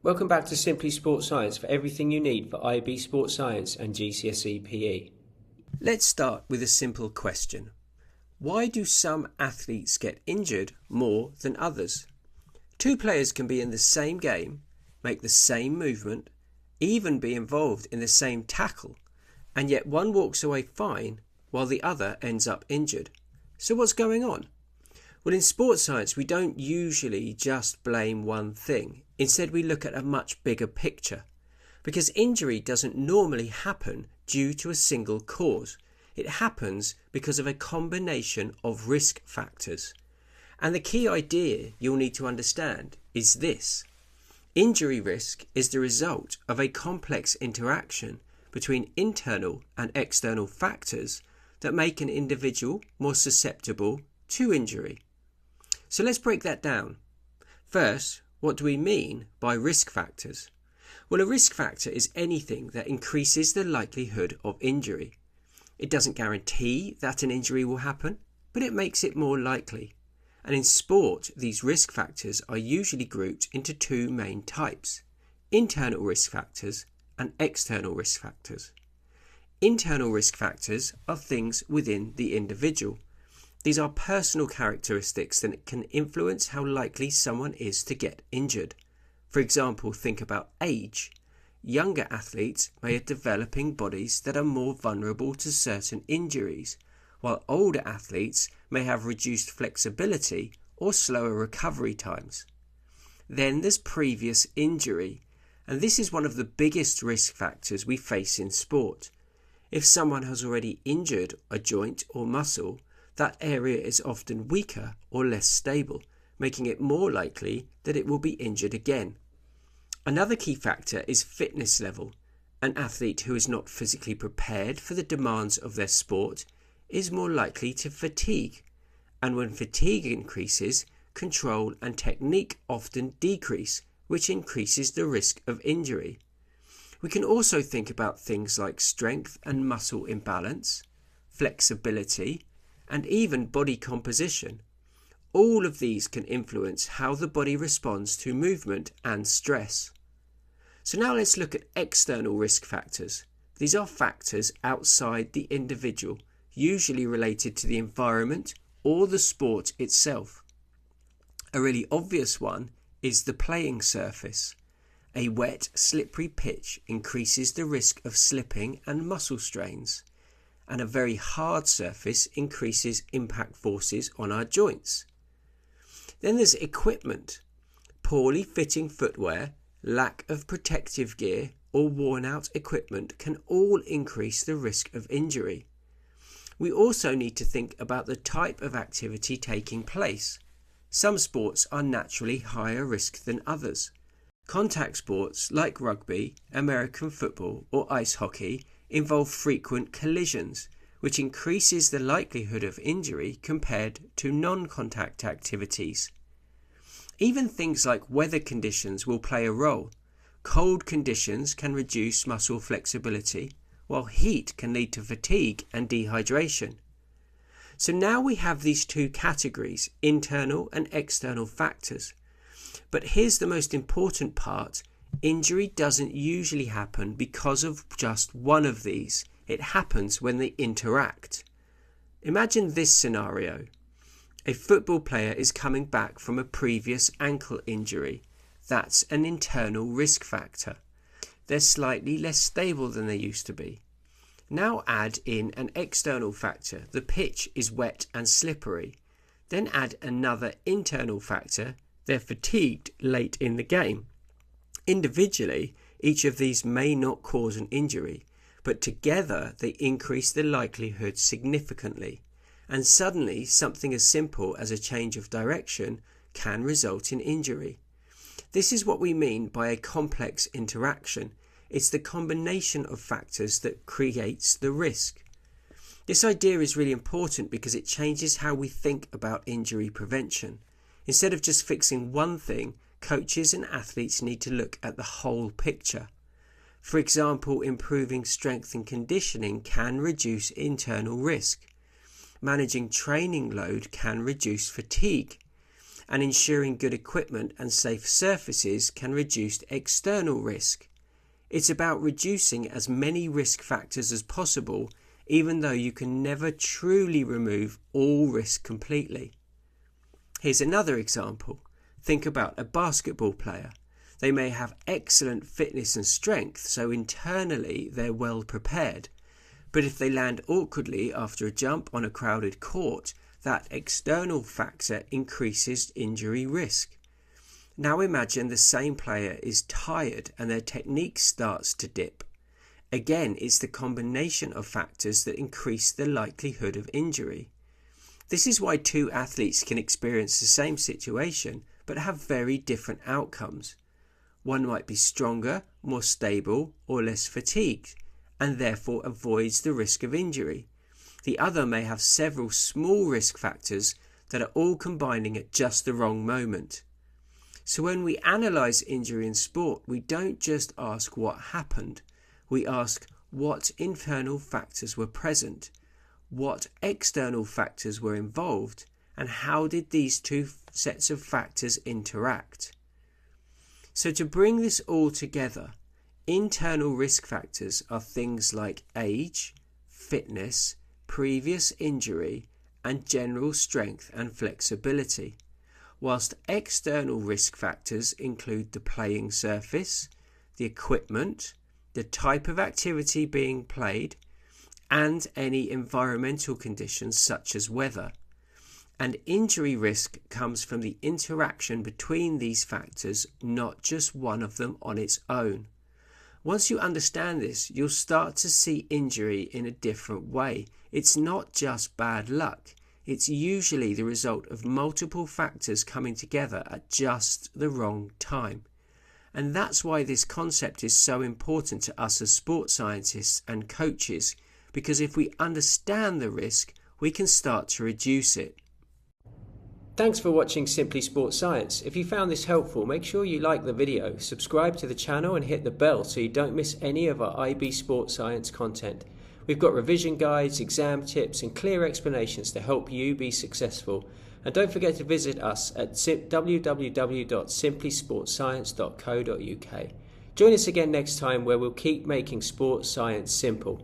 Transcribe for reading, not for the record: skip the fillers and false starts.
Welcome back to Simply Sports Science for everything you need for IB Sports Science and GCSE PE. Let's start with a simple question. Why do some athletes get injured more than others? Two players can be in the same game, make the same movement, even be involved in the same tackle, and yet one walks away fine while the other ends up injured. So what's going on? Well, in sports science, we don't usually just blame one thing. Instead, we look at a much bigger picture. Because injury doesn't normally happen due to a single cause. It happens because of a combination of risk factors. And the key idea you'll need to understand is this. Injury risk is the result of a complex interaction between internal and external factors that make an individual more susceptible to injury. So let's break that down. First, what do we mean by risk factors? Well, a risk factor is anything that increases the likelihood of injury. It doesn't guarantee that an injury will happen, but it makes it more likely. And in sport, these risk factors are usually grouped into two main types: internal risk factors and external risk factors. Internal risk factors are things within the individual. These are personal characteristics that can influence how likely someone is to get injured. For example, think about age. Younger athletes may have developing bodies that are more vulnerable to certain injuries, while older athletes may have reduced flexibility or slower recovery times. Then there's previous injury, and this is one of the biggest risk factors we face in sport. If someone has already injured a joint or muscle, that area is often weaker or less stable, making it more likely that it will be injured again. Another key factor is fitness level. An athlete who is not physically prepared for the demands of their sport is more likely to fatigue, and when fatigue increases, control and technique often decrease, which increases the risk of injury. We can also think about things like strength and muscle imbalance, flexibility, and even body composition. All of these can influence how the body responds to movement and stress. So now let's look at external risk factors. These are factors outside the individual, usually related to the environment or the sport itself. A really obvious one is the playing surface. A wet, slippery pitch increases the risk of slipping and muscle strains, and a very hard surface increases impact forces on our joints. Then there's equipment. Poorly fitting footwear, lack of protective gear, or worn out equipment can all increase the risk of injury. We also need to think about the type of activity taking place. Some sports are naturally higher risk than others. Contact sports like rugby, American football, or ice hockey involve frequent collisions, which increases the likelihood of injury compared to non-contact activities. Even things like weather conditions will play a role. Cold conditions can reduce muscle flexibility, while heat can lead to fatigue and dehydration. So now we have these two categories, internal and external factors. But here's the most important part. Injury doesn't usually happen because of just one of these. It happens when they interact. Imagine this scenario. A football player is coming back from a previous ankle injury. That's an internal risk factor. They're slightly less stable than they used to be. Now add in an external factor. The pitch is wet and slippery. Then add another internal factor. They're fatigued late in the game. Individually, each of these may not cause an injury, but together they increase the likelihood significantly. And suddenly, something as simple as a change of direction can result in injury. This is what we mean by a complex interaction. It's the combination of factors that creates the risk. This idea is really important because it changes how we think about injury prevention. Instead of just fixing one thing, coaches and athletes need to look at the whole picture. For example, improving strength and conditioning can reduce internal risk. Managing training load can reduce fatigue. and ensuring good equipment and safe surfaces can reduce external risk. It's about reducing as many risk factors as possible, even though you can never truly remove all risk completely. Here's another example. Think about a basketball player. They may have excellent fitness and strength, so internally they're well prepared. But if they land awkwardly after a jump on a crowded court, that external factor increases injury risk. Now imagine the same player is tired and their technique starts to dip. Again, it's the combination of factors that increase the likelihood of injury. This is why two athletes can experience the same situation but have very different outcomes. One might be stronger, more stable, or less fatigued, and therefore avoids the risk of injury. The other may have several small risk factors that are all combining at just the wrong moment. So when we analyse injury in sport, we don't just ask what happened. We ask what internal factors were present, what external factors were involved, and how did these two sets of factors interact. So to bring this all together, internal risk factors are things like age, fitness, previous injury, and general strength and flexibility, whilst external risk factors include the playing surface, the equipment, the type of activity being played, and any environmental conditions such as weather. And injury risk comes from the interaction between these factors, not just one of them on its own. Once you understand this, you'll start to see injury in a different way. It's not just bad luck. It's usually the result of multiple factors coming together at just the wrong time. And that's why this concept is so important to us as sports scientists and coaches, because if we understand the risk, we can start to reduce it. Thanks for watching Simply Sports Science. If you found this helpful, make sure you like the video, subscribe to the channel and hit the bell so you don't miss any of our IB Sports Science content. We've got revision guides, exam tips and clear explanations to help you be successful. And don't forget to visit us at www.simplysportscience.co.uk. Join us again next time where we'll keep making sports science simple.